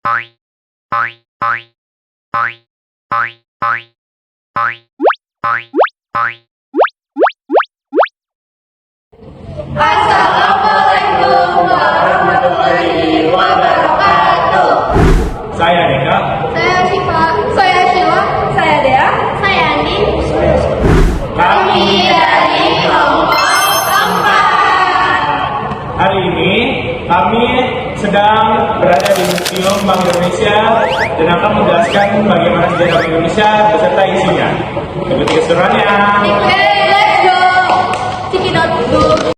Assalamualaikum warahmatullahi wabarakatuh. Saya Deka. Saya Syifa. Saya Sheila. Saya Dea. Saya Andi. Kami dari kelompok 4. Hari ini kami sedang berada di Museum Bank Indonesia dan akan menjelaskan bagaimana sejarah Bank Indonesia beserta isinya. Ikuti keseruannya. Hey, let's go. Cikidot dulu.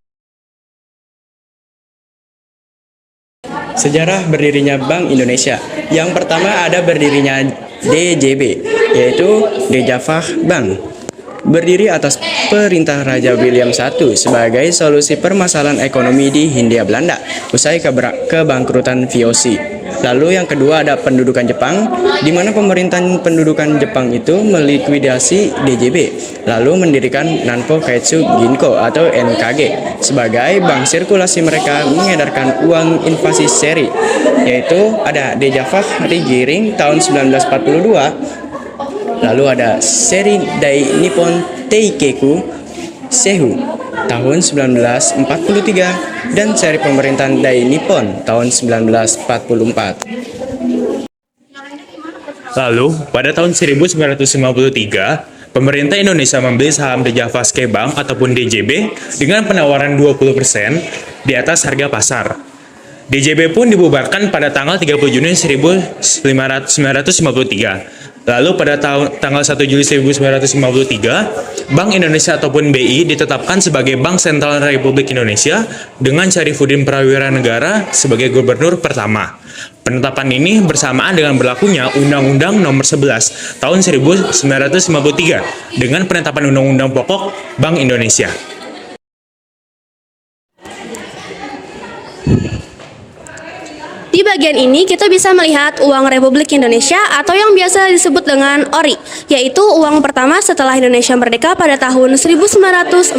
Sejarah berdirinya Bank Indonesia. Yang pertama ada berdirinya DJB, yaitu Dejavah Bank. Berdiri atas perintah Raja William I sebagai solusi permasalahan ekonomi di Hindia Belanda usai kebangkrutan VOC. Lalu yang kedua ada pendudukan Jepang, di mana pemerintahan pendudukan Jepang itu melikuidasi DJB, lalu mendirikan Nanpo Kaitsu Ginko atau NKG sebagai bank sirkulasi mereka mengedarkan uang invasi seri, yaitu ada Dejavah Rigiring tahun 1942. Lalu ada seri Dai Nippon Teikeku Sehu tahun 1943 dan seri pemerintahan Dai Nippon tahun 1944. Lalu, pada tahun 1953, pemerintah Indonesia membeli saham Dejavah Bank ataupun DJB dengan penawaran 20% di atas harga pasar. DJB pun dibubarkan pada tanggal 30 Juni 1953. Lalu pada tanggal 1 Juli 1953, Bank Indonesia ataupun BI ditetapkan sebagai Bank Sentral Republik Indonesia dengan Syarifuddin Prawira Negara sebagai gubernur pertama. Penetapan ini bersamaan dengan berlakunya Undang-Undang Nomor 11 Tahun 1953 dengan penetapan Undang-Undang Pokok Bank Indonesia. Di bagian ini kita bisa melihat uang Republik Indonesia atau yang biasa disebut dengan ORI, yaitu uang pertama setelah Indonesia merdeka pada tahun 1946.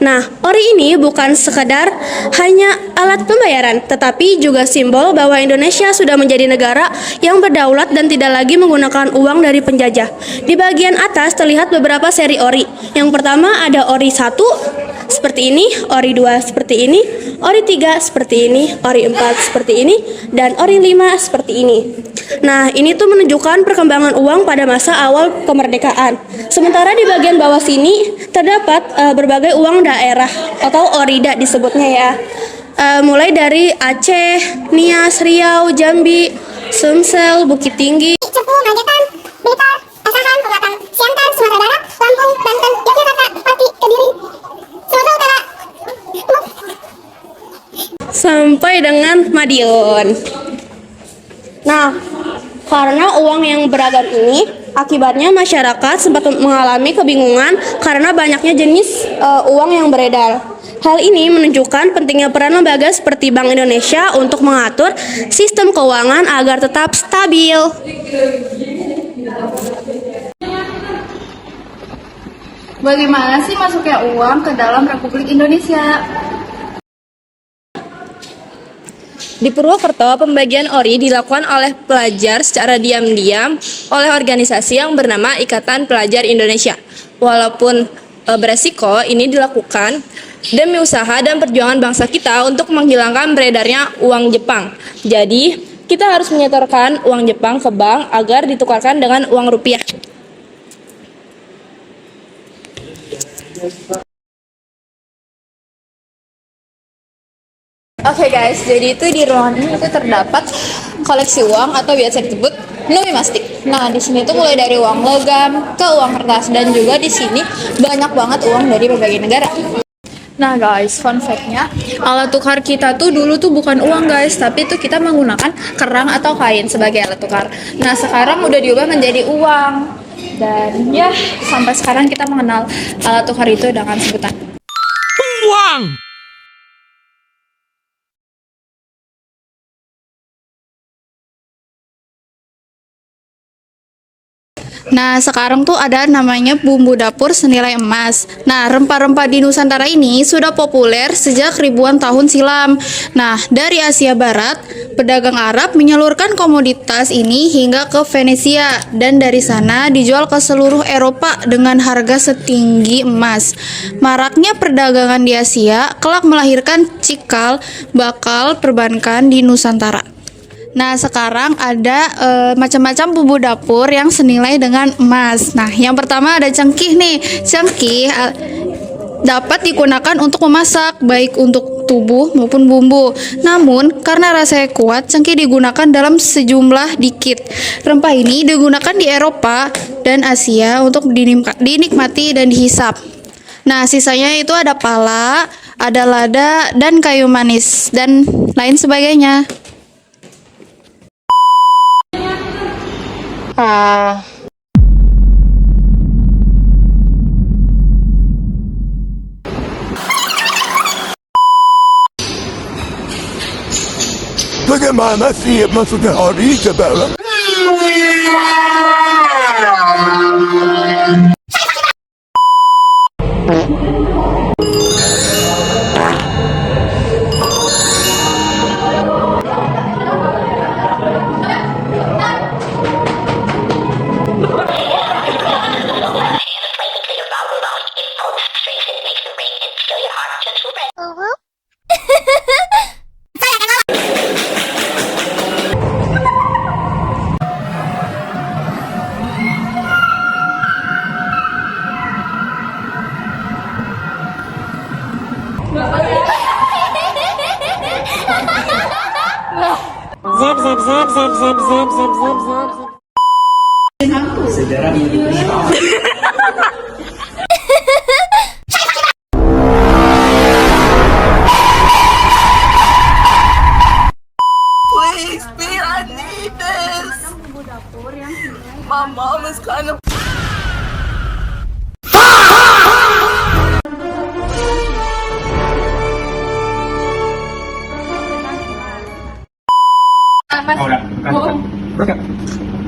Nah, ORI ini bukan sekedar hanya alat pembayaran, tetapi juga simbol bahwa Indonesia sudah menjadi negara yang berdaulat dan tidak lagi menggunakan uang dari penjajah. Di bagian atas terlihat beberapa seri ORI. Yang pertama ada ORI 1 seperti ini, ORI 2 seperti ini, ORI 3 seperti ini, ORI 4 seperti ini, dan ORI 5 seperti ini. Nah, ini tuh menunjukkan perkembangan uang pada masa awal kemerdekaan. Sementara di bagian bawah sini terdapat berbagai uang daerah atau ORIDA disebutnya ya. Mulai dari Aceh, Nias, Riau, Jambi, Sumsel, Bukit Tinggi, Cepu, Magetan, Blitar, Asahan, Pematang, Siantar, Sumatera Barat, Lampung, Banten, Yogyakarta, Pati, Kediri, Sumatera Utara, sampai dengan Madiun. Nah, karena uang yang beragam ini, akibatnya masyarakat sempat mengalami kebingungan karena banyaknya jenis uang yang beredar. Hal ini menunjukkan pentingnya peran lembaga seperti Bank Indonesia untuk mengatur sistem keuangan agar tetap stabil. Bagaimana sih masuknya uang ke dalam Republik Indonesia? Di Purwokerto, pembagian ORI dilakukan oleh pelajar secara diam-diam oleh organisasi yang bernama Ikatan Pelajar Indonesia. Walaupun beresiko, ini dilakukan demi usaha dan perjuangan bangsa kita untuk menghilangkan beredarnya uang Jepang. Jadi, kita harus menyetorkan uang Jepang ke bank agar ditukarkan dengan uang rupiah. Oke guys, jadi itu di ruangan ini itu terdapat koleksi uang atau biasa disebut numismatik. Nah, di sini tuh mulai dari uang logam ke uang kertas dan juga di sini banyak banget uang dari berbagai negara. Nah guys, fun fact-nya, alat tukar kita tuh dulu tuh bukan uang guys, tapi tuh kita menggunakan kerang atau kain sebagai alat tukar. Nah, sekarang udah diubah menjadi uang. Dan ya, sampai sekarang kita mengenal alat tukar itu dengan sebutan uang. Nah, sekarang tuh ada namanya bumbu dapur senilai emas. Nah, rempah-rempah di Nusantara ini sudah populer sejak ribuan tahun silam. Nah, dari Asia Barat, pedagang Arab menyalurkan komoditas ini hingga ke Venesia dan dari sana dijual ke seluruh Eropa dengan harga setinggi emas. Maraknya perdagangan di Asia kelak melahirkan cikal bakal perbankan di Nusantara. Nah, sekarang ada macam-macam bumbu dapur yang senilai dengan emas. Nah, yang pertama ada cengkih nih. Cengkih dapat digunakan untuk memasak, baik untuk tubuh maupun bumbu. Namun, karena rasanya kuat, cengkih digunakan dalam sejumlah dikit. Rempah ini digunakan di Eropa dan Asia untuk dinikmati dan dihisap. Nah, sisanya itu ada pala, ada lada, dan kayu manis, dan lain sebagainya. Bagaimana sih maksudnya hari coba?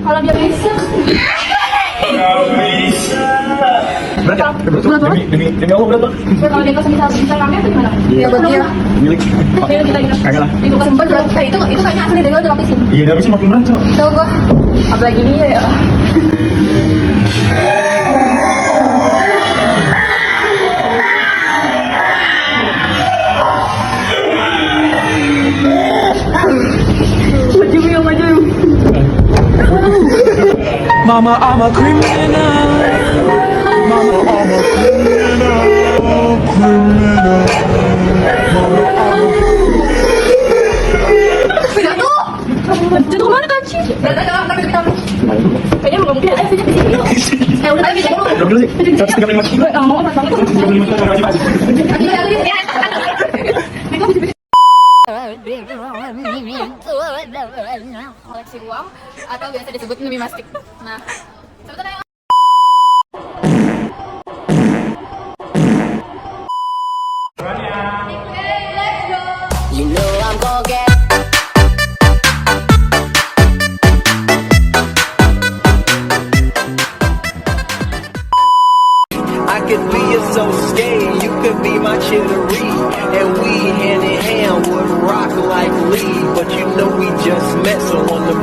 Kalau dia bisa. Demi Allah berapa? Kalau dia bisa rame atau gimana? Iya buat dia. Milik. Kagak lah. Itu kesempatan berapa? Itu kayaknya asli dari lo udah habisin. Iya dari sih makin merancang. Tahu gua. Apalagi dia ya. Mama, I'm a criminal. Mama, I'm a criminal. Jatuh kemana kan sih? Kayaknya mau mungkin ada sih di sini. Udah tadi cek dulu. Berapa sih? 135 kilo. Enggak mau apa banget. 135 kilo berapa sih? Koleksi uang atau biasa disebut numismatik. Nah, sebenarnya You know I'm gonna get I could be a so scared, you could be my chivalry, and we hand in hand would rock like Lee, but you know we just met, so on the